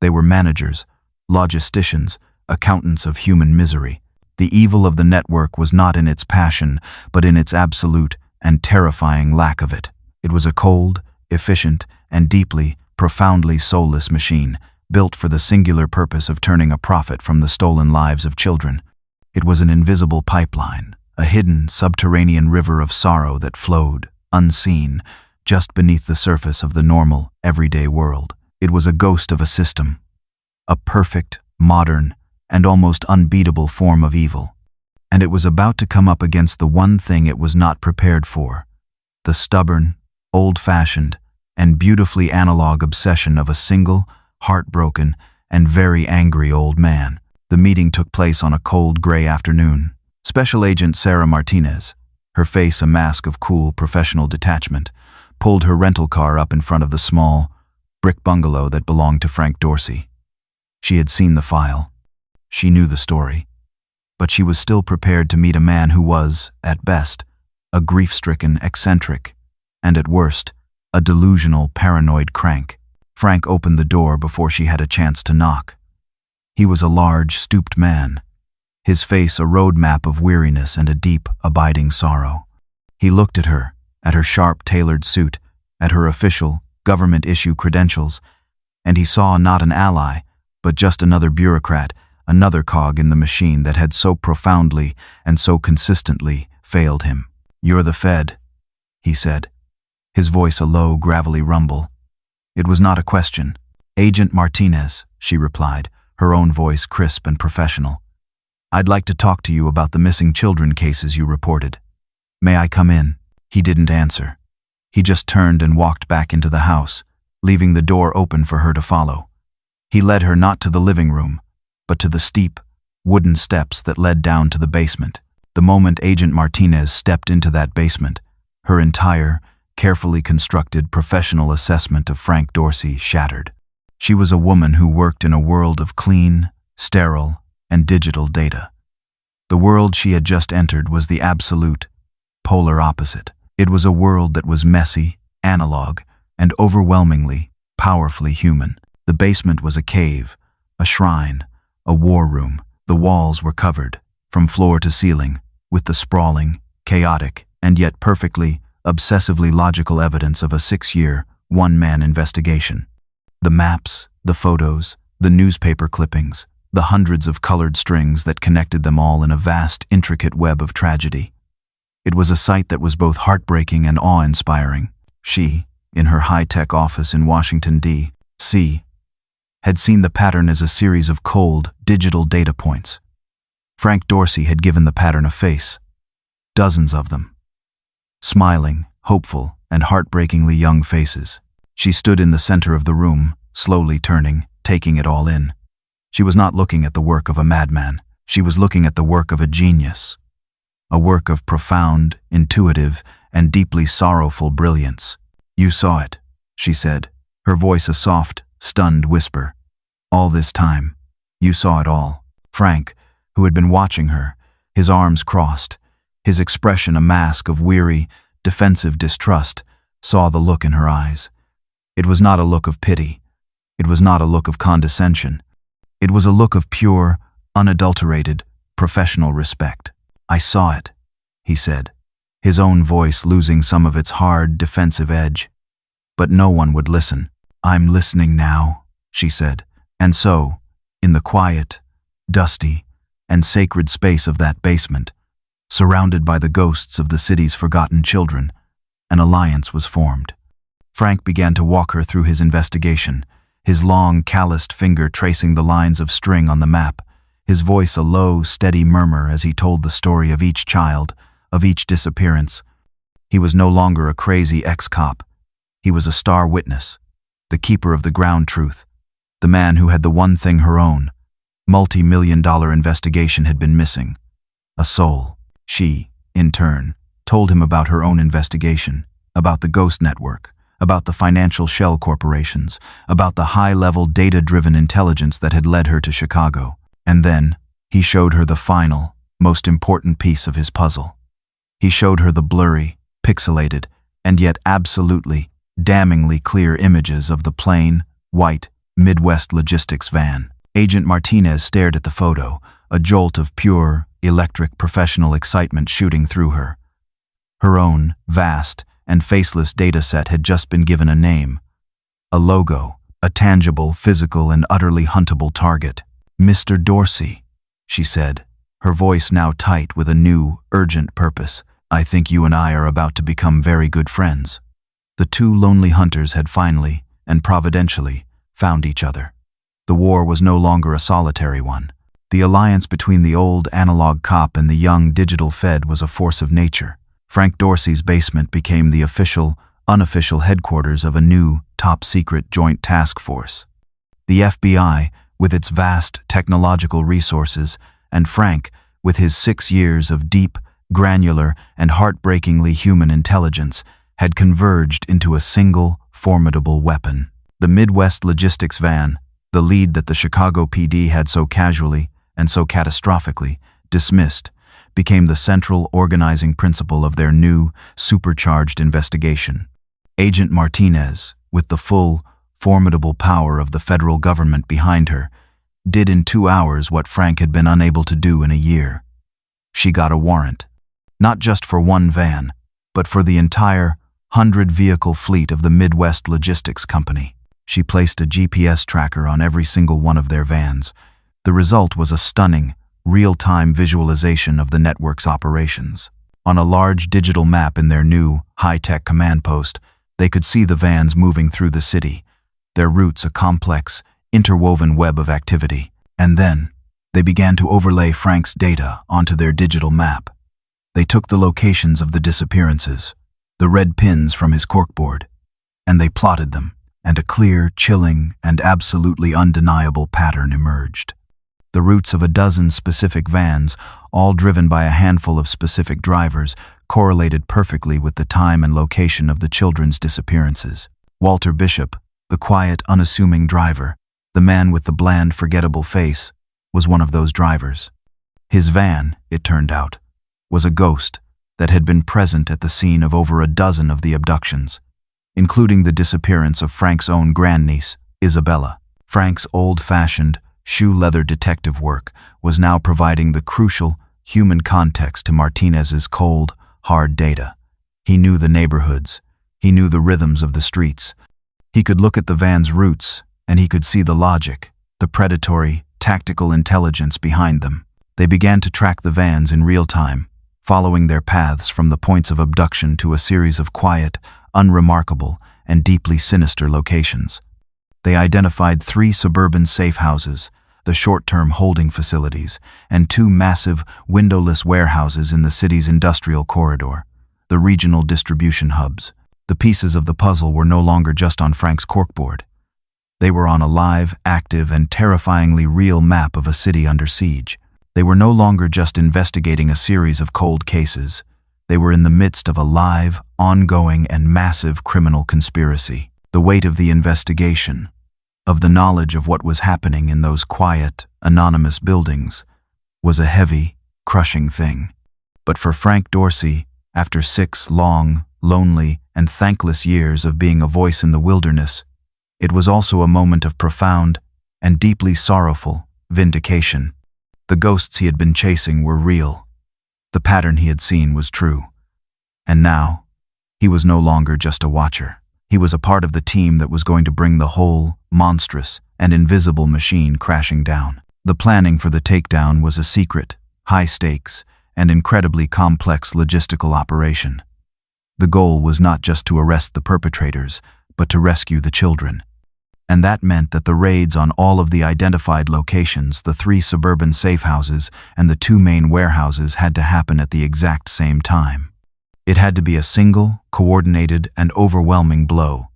They were managers, logisticians, accountants of human misery. The evil of the network was not in its passion, but in its absolute and terrifying lack of it. It was a cold, efficient, and deeply, profoundly soulless machine, built for the singular purpose of turning a profit from the stolen lives of children. It was an invisible pipeline, a hidden, subterranean river of sorrow that flowed, unseen, just beneath the surface of the normal, everyday world. It was a ghost of a system, a perfect, modern, and almost unbeatable form of evil. And it was about to come up against the one thing it was not prepared for: the stubborn, old-fashioned, and beautifully analog obsession of a single, heartbroken, and very angry old man. The meeting took place on a cold, gray afternoon. Special Agent Sarah Martinez, her face a mask of cool, professional detachment, pulled her rental car up in front of the small, brick bungalow that belonged to Frank Dorsey. She had seen the file. She knew the story. But she was still prepared to meet a man who was, at best, a grief-stricken eccentric, and at worst, a delusional, paranoid crank. Frank opened the door before she had a chance to knock. He was a large, stooped man, his face a roadmap of weariness and a deep, abiding sorrow. He looked at her sharp, tailored suit, at her official, government-issue credentials, and he saw not an ally, but just another bureaucrat, another cog in the machine that had so profoundly and so consistently failed him. "You're the Fed," he said, his voice a low, gravelly rumble. It was not a question. "Agent Martinez," she replied, her own voice crisp and professional. "I'd like to talk to you about the missing children cases you reported. May I come in?" He didn't answer. He just turned and walked back into the house, leaving the door open for her to follow. He led her not to the living room, but to the steep, wooden steps that led down to the basement. The moment Agent Martinez stepped into that basement, her entire, carefully constructed professional assessment of Frank Dorsey shattered. She was a woman who worked in a world of clean, sterile, and digital data. The world she had just entered was the absolute, polar opposite. It was a world that was messy, analog, and overwhelmingly, powerfully human. The basement was a cave, a shrine, a war room. The walls were covered, from floor to ceiling, with the sprawling, chaotic, and yet perfectly, obsessively logical evidence of a 6-year, one-man investigation. The maps, the photos, the newspaper clippings, the hundreds of colored strings that connected them all in a vast, intricate web of tragedy. It was a sight that was both heartbreaking and awe-inspiring. She, in her high-tech office in Washington, D.C., had seen the pattern as a series of cold, digital data points. Frank Dorsey had given the pattern a face. Dozens of them. Smiling, hopeful, and heartbreakingly young faces. She stood in the center of the room, slowly turning, taking it all in. She was not looking at the work of a madman. She was looking at the work of a genius. A work of profound, intuitive, and deeply sorrowful brilliance. "You saw it," she said, her voice a soft, stunned whisper. "All this time, you saw it all." Frank, who had been watching her, his arms crossed, his expression a mask of weary, defensive distrust, saw the look in her eyes. It was not a look of pity. It was not a look of condescension. It was a look of pure, unadulterated, professional respect. "I saw it," he said, his own voice losing some of its hard, defensive edge. But no one would listen. "I'm listening now," she said. And so, in the quiet, dusty, and sacred space of that basement, Surrounded by the ghosts of the city's forgotten children, an alliance was formed. Frank began to walk her through his investigation, his long, calloused finger tracing the lines of string on the map, his voice a low, steady murmur as he told the story of each child, of each disappearance. He was no longer a crazy ex-cop. He was a star witness, the keeper of the ground truth, the man who had the one thing her own, multi-million-dollar investigation had been missing: a soul. She, in turn, told him about her own investigation, about the ghost network, about the financial shell corporations, about the high-level data-driven intelligence that had led her to Chicago. And then, he showed her the final, most important piece of his puzzle. He showed her the blurry, pixelated, and yet absolutely, damningly clear images of the plain, white, Midwest logistics van. Agent Martinez stared at the photo, a jolt of pure, electric professional excitement shooting through her. Her own, vast, and faceless dataset had just been given a name, a logo, a tangible, physical, and utterly huntable target. "Mr. Dorsey," she said, her voice now tight with a new, urgent purpose. "I think you and I are about to become very good friends." The two lonely hunters had finally, and providentially, found each other. The war was no longer a solitary one. The alliance between the old analog cop and the young digital Fed was a force of nature. Frank Dorsey's basement became the official, unofficial headquarters of a new, top-secret joint task force. The FBI, with its vast technological resources, and Frank, with his 6 years of deep, granular, and heartbreakingly human intelligence, had converged into a single, formidable weapon. The Midwest logistics van, the lead that the Chicago PD had so casually, and so catastrophically, dismissed, became the central organizing principle of their new, supercharged investigation. Agent Martinez, with the full, formidable power of the federal government behind her, did in 2 hours what Frank had been unable to do in a year. She got a warrant, not just for one van, but for the entire 100-vehicle fleet of the Midwest Logistics Company. She placed a GPS tracker on every single one of their vans. The result was a stunning, real-time visualization of the network's operations. On a large digital map in their new, high-tech command post, they could see the vans moving through the city, their routes a complex, interwoven web of activity. And then, they began to overlay Frank's data onto their digital map. They took the locations of the disappearances, the red pins from his corkboard, and they plotted them, and a clear, chilling, and absolutely undeniable pattern emerged. The routes of a dozen specific vans, all driven by a handful of specific drivers, correlated perfectly with the time and location of the children's disappearances. Walter Bishop, the quiet, unassuming driver, the man with the bland, forgettable face, was one of those drivers. His van, it turned out, was a ghost that had been present at the scene of over a dozen of the abductions, including the disappearance of Frank's own grandniece, Isabella. Frank's old-fashioned, shoe-leather detective work was now providing the crucial, human context to Martinez's cold, hard data. He knew the neighborhoods. He knew the rhythms of the streets. He could look at the van's routes, and he could see the logic, the predatory, tactical intelligence behind them. They began to track the vans in real time, following their paths from the points of abduction to a series of quiet, unremarkable, and deeply sinister locations. They identified 3 suburban safe houses, the short-term holding facilities, and 2 massive, windowless warehouses in the city's industrial corridor, the regional distribution hubs. The pieces of the puzzle were no longer just on Frank's corkboard. They were on a live, active, and terrifyingly real map of a city under siege. They were no longer just investigating a series of cold cases. They were in the midst of a live, ongoing, and massive criminal conspiracy. The weight of the investigation, of the knowledge of what was happening in those quiet, anonymous buildings, was a heavy, crushing thing. But for Frank Dorsey, after 6 long, lonely, and thankless years of being a voice in the wilderness, it was also a moment of profound and deeply sorrowful vindication. The ghosts he had been chasing were real. The pattern he had seen was true. And now, he was no longer just a watcher. He was a part of the team that was going to bring the whole, monstrous, and invisible machine crashing down. The planning for the takedown was a secret, high-stakes, and incredibly complex logistical operation. The goal was not just to arrest the perpetrators, but to rescue the children. And that meant that the raids on all of the identified locations, the 3 suburban safe houses and the 2 main warehouses, had to happen at the exact same time. It had to be a single, coordinated, and overwhelming blow,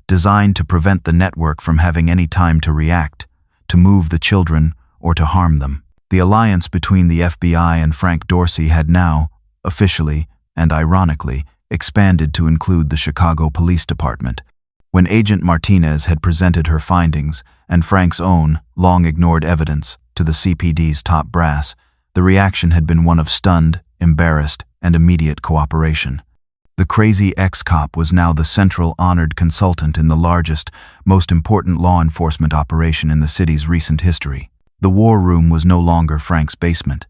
designed to prevent the network from having any time to react, to move the children, or to harm them. The alliance between the FBI and Frank Dorsey had now, officially and ironically, expanded to include the Chicago Police Department. When Agent Martinez had presented her findings and Frank's own long-ignored evidence to the CPD's top brass, the reaction had been one of stunned, embarrassed, and immediate cooperation. The crazy ex-cop was now the central honored consultant in the largest, most important law enforcement operation in the city's recent history. The war room was no longer Frank's basement.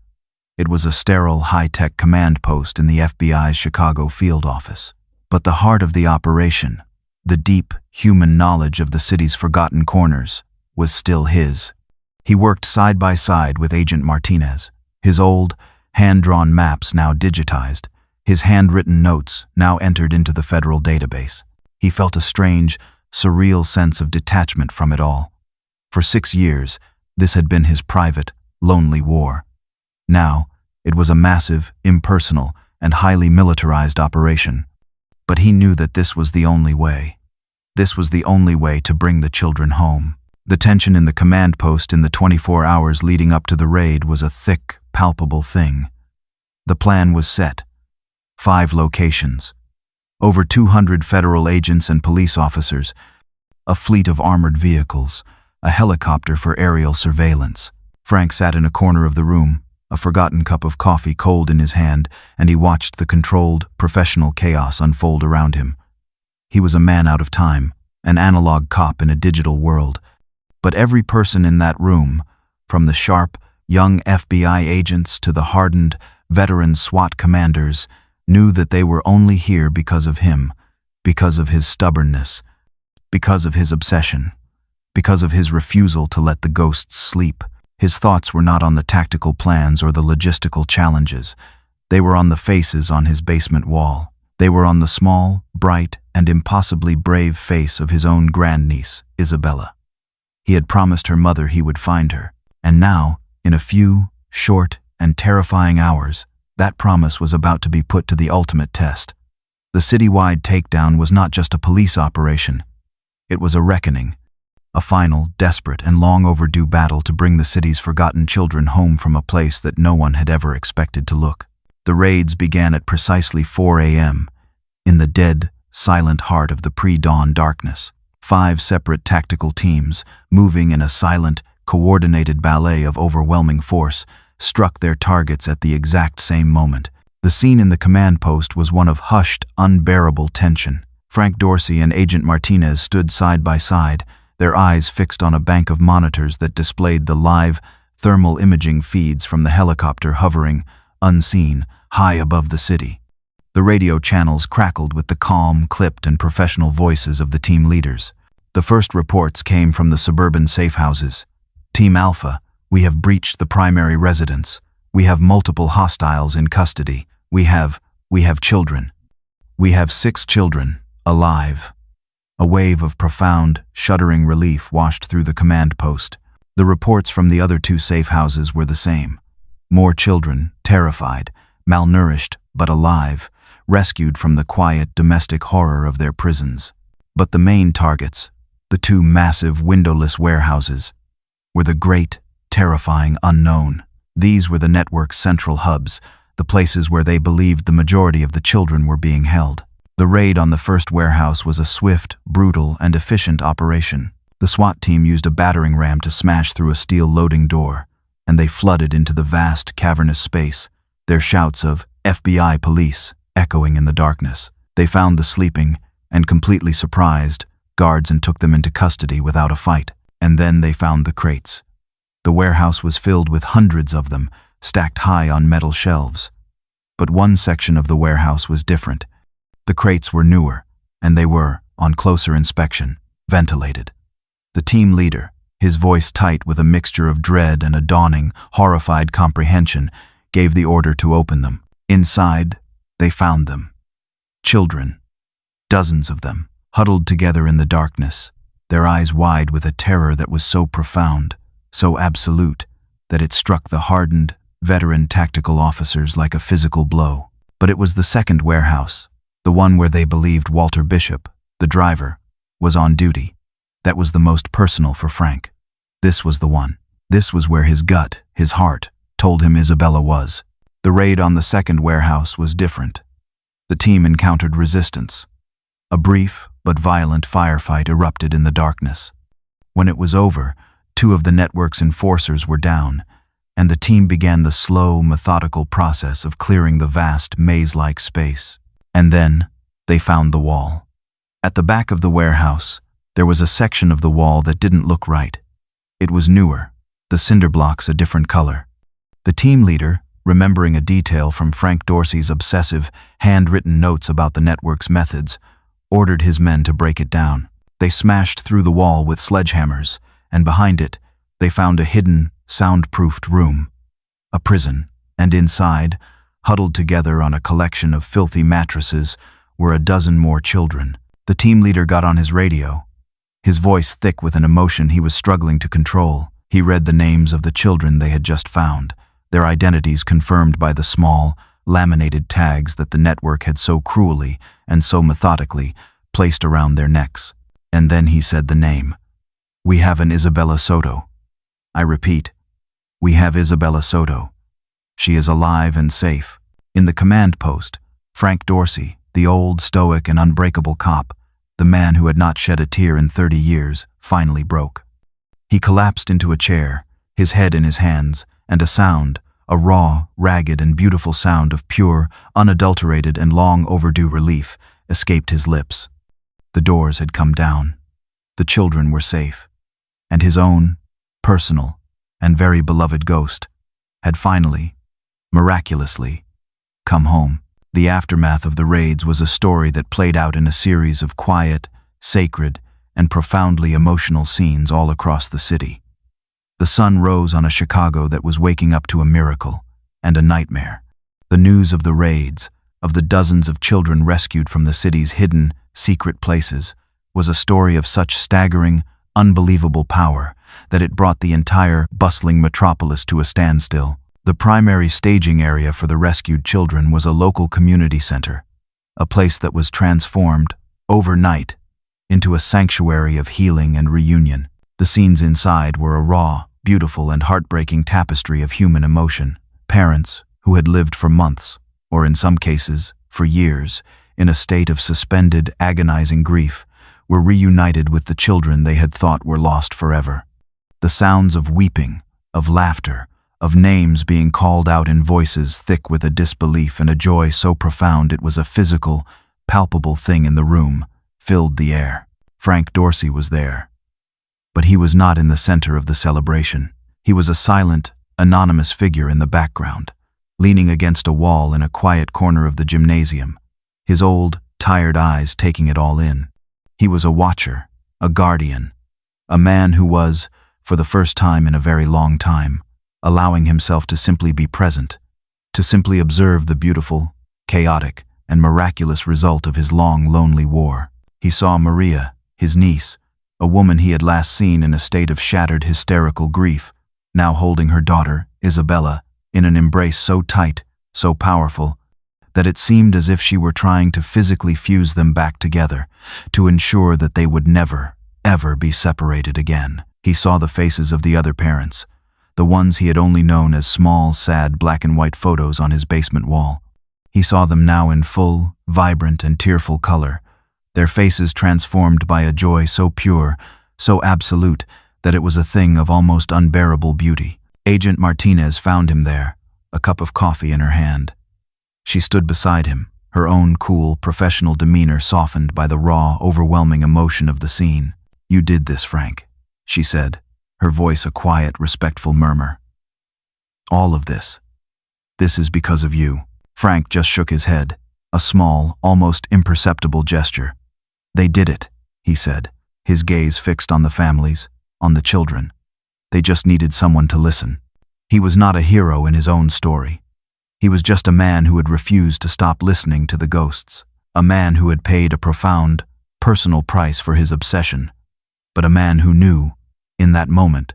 It was a sterile, high-tech command post in the FBI's Chicago field office. But the heart of the operation, the deep, human knowledge of the city's forgotten corners, was still his. He worked side by side with Agent Martinez, his old, hand-drawn maps now digitized, his handwritten notes now entered into the federal database. He felt a strange, surreal sense of detachment from it all. For 6 years, this had been his private, lonely war. Now, it was a massive, impersonal, and highly militarized operation. But he knew that this was the only way. This was the only way to bring the children home. The tension in the command post in the 24 hours leading up to the raid was a thick, palpable thing. The plan was set. 5 locations. Over 200 federal agents and police officers, a fleet of armored vehicles, a helicopter for aerial surveillance. Frank sat in a corner of the room, a forgotten cup of coffee cold in his hand, and he watched the controlled, professional chaos unfold around him. He was a man out of time, an analog cop in a digital world. But every person in that room, from the sharp, young FBI agents to the hardened, veteran SWAT commanders, knew that they were only here because of him, because of his stubbornness, because of his obsession, because of his refusal to let the ghosts sleep. His thoughts were not on the tactical plans or the logistical challenges. They were on the faces on his basement wall. They were on the small, bright, and impossibly brave face of his own grandniece, Isabella. He had promised her mother he would find her, and now, in a few, short, and terrifying hours, that promise was about to be put to the ultimate test. The citywide takedown was not just a police operation. It was a reckoning. A final, desperate, and long overdue battle to bring the city's forgotten children home from a place that no one had ever expected to look. The raids began at precisely 4 a.m., in the dead, silent heart of the pre-dawn darkness. 5 separate tactical teams, moving in a silent, coordinated ballet of overwhelming force, struck their targets at the exact same moment. The scene in the command post was one of hushed, unbearable tension. Frank Dorsey and Agent Martinez stood side by side, their eyes fixed on a bank of monitors that displayed the live, thermal imaging feeds from the helicopter hovering, unseen, high above the city. The radio channels crackled with the calm, clipped, and professional voices of the team leaders. The first reports came from the suburban safe houses. Team Alpha, we have breached the primary residence. We have multiple hostiles in custody. We have children. We have 6 children, alive. A wave of profound, shuddering relief washed through the command post. The reports from the other 2 safe houses were the same. More children, terrified, malnourished, but alive, rescued from the quiet domestic horror of their prisons. But the main targets, the 2 massive windowless warehouses, were the great, terrifying unknown. These were the network's central hubs, the places where they believed the majority of the children were being held. The raid on the first warehouse was a swift, brutal, and efficient operation. The SWAT team used a battering ram to smash through a steel loading door, and they flooded into the vast, cavernous space, their shouts of "FBI police" echoing in the darkness. They found the sleeping, and completely surprised, guards and took them into custody without a fight. And then they found the crates. The warehouse was filled with hundreds of them, stacked high on metal shelves. But one section of the warehouse was different. The crates were newer, and they were, on closer inspection, ventilated. The team leader, his voice tight with a mixture of dread and a dawning, horrified comprehension, gave the order to open them. Inside, they found them. Children, dozens of them, huddled together in the darkness, their eyes wide with a terror that was so profound, so absolute, that it struck the hardened, veteran tactical officers like a physical blow. But it was the second warehouse, the one where they believed Walter Bishop, the driver, was on duty. That was the most personal for Frank. This was the one. This was where his gut, his heart, told him Isabella was. The raid on the second warehouse was different. The team encountered resistance. A brief but violent firefight erupted in the darkness. When it was over, 2 of the network's enforcers were down, and the team began the slow, methodical process of clearing the vast, maze-like space. And then, they found the wall. At the back of the warehouse, there was a section of the wall that didn't look right. It was newer, the cinder blocks a different color. The team leader, remembering a detail from Frank Dorsey's obsessive, handwritten notes about the network's methods, ordered his men to break it down. They smashed through the wall with sledgehammers, and behind it, they found a hidden, soundproofed room, a prison, and inside, huddled together on a collection of filthy mattresses, were a dozen more children. The team leader got on his radio, his voice thick with an emotion he was struggling to control. He read the names of the children they had just found, their identities confirmed by the small, laminated tags that the network had so cruelly and so methodically placed around their necks. And then he said the name. "We have an Isabella Soto. I repeat, we have Isabella Soto. She is alive and safe." In the command post, Frank Dorsey, the old, stoic, and unbreakable cop, the man who had not shed a tear in 30 years, finally broke. He collapsed into a chair, his head in his hands, and a sound, a raw, ragged, and beautiful sound of pure, unadulterated, and long overdue relief, escaped his lips. The doors had come down. The children were safe. And his own, personal, and very beloved ghost had finally, miraculously, come home. The aftermath of the raids was a story that played out in a series of quiet, sacred, and profoundly emotional scenes all across the city. The sun rose on a Chicago that was waking up to a miracle and a nightmare. The news of the raids, of the dozens of children rescued from the city's hidden, secret places, was a story of such staggering, unbelievable power that it brought the entire bustling metropolis to a standstill. The primary staging area for the rescued children was a local community center, a place that was transformed, overnight, into a sanctuary of healing and reunion. The scenes inside were a raw, beautiful, and heartbreaking tapestry of human emotion. Parents, who had lived for months, or in some cases, for years, in a state of suspended, agonizing grief, were reunited with the children they had thought were lost forever. The sounds of weeping, of laughter, of names being called out in voices thick with a disbelief and a joy so profound it was a physical, palpable thing in the room, filled the air. Frank Dorsey was there. But he was not in the center of the celebration. He was a silent, anonymous figure in the background, leaning against a wall in a quiet corner of the gymnasium, his old, tired eyes taking it all in. He was a watcher, a guardian, a man who was, for the first time in a very long time, allowing himself to simply be present, to simply observe the beautiful, chaotic, and miraculous result of his long, lonely war. He saw Maria, his niece, a woman he had last seen in a state of shattered, hysterical grief, now holding her daughter, Isabella, in an embrace so tight, so powerful, that it seemed as if she were trying to physically fuse them back together, to ensure that they would never, ever be separated again. He saw the faces of the other parents, the ones he had only known as small, sad black and white photos on his basement wall. He saw them now in full, vibrant, and tearful color, their faces transformed by a joy so pure, so absolute, that it was a thing of almost unbearable beauty. Agent Martinez found him there, a cup of coffee in her hand. She stood beside him, her own cool, professional demeanor softened by the raw, overwhelming emotion of the scene. "You did this, Frank," she said, her voice a quiet, respectful murmur. "All of this. This is because of you." Frank just shook his head, a small, almost imperceptible gesture. "They did it," he said, his gaze fixed on the families, on the children. They just needed someone to listen. He was not a hero in his own story. He was just a man who had refused to stop listening to the ghosts, a man who had paid a profound, personal price for his obsession, but a man who knew, in that moment,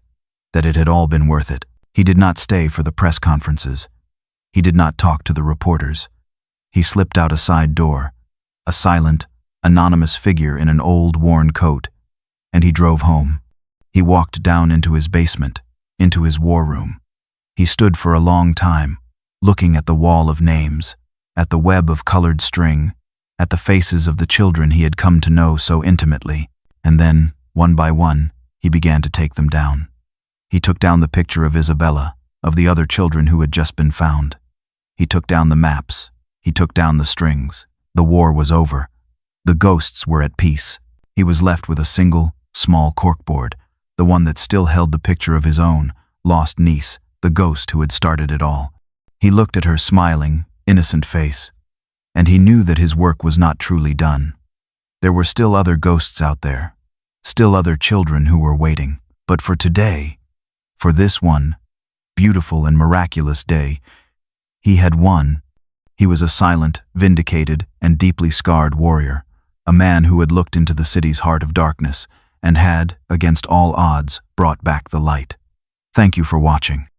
that it had all been worth it. He did not stay for the press conferences. He did not talk to the reporters. He slipped out a side door, a silent, anonymous figure in an old, worn coat, and he drove home. He walked down into his basement, into his war room. He stood for a long time, looking at the wall of names, at the web of colored string, at the faces of the children he had come to know so intimately, and then, one by one, he began to take them down. He took down the picture of Isabella, of the other children who had just been found. He took down the maps. He took down the strings. The war was over. The ghosts were at peace. He was left with a single, small corkboard, the one that still held the picture of his own, lost niece, the ghost who had started it all. He looked at her smiling, innocent face, and he knew that his work was not truly done. There were still other ghosts out there, still other children who were waiting. But for today, for this one, beautiful and miraculous day, he had won. He was a silent, vindicated, and deeply scarred warrior, a man who had looked into the city's heart of darkness and had, against all odds, brought back the light. Thank you for watching.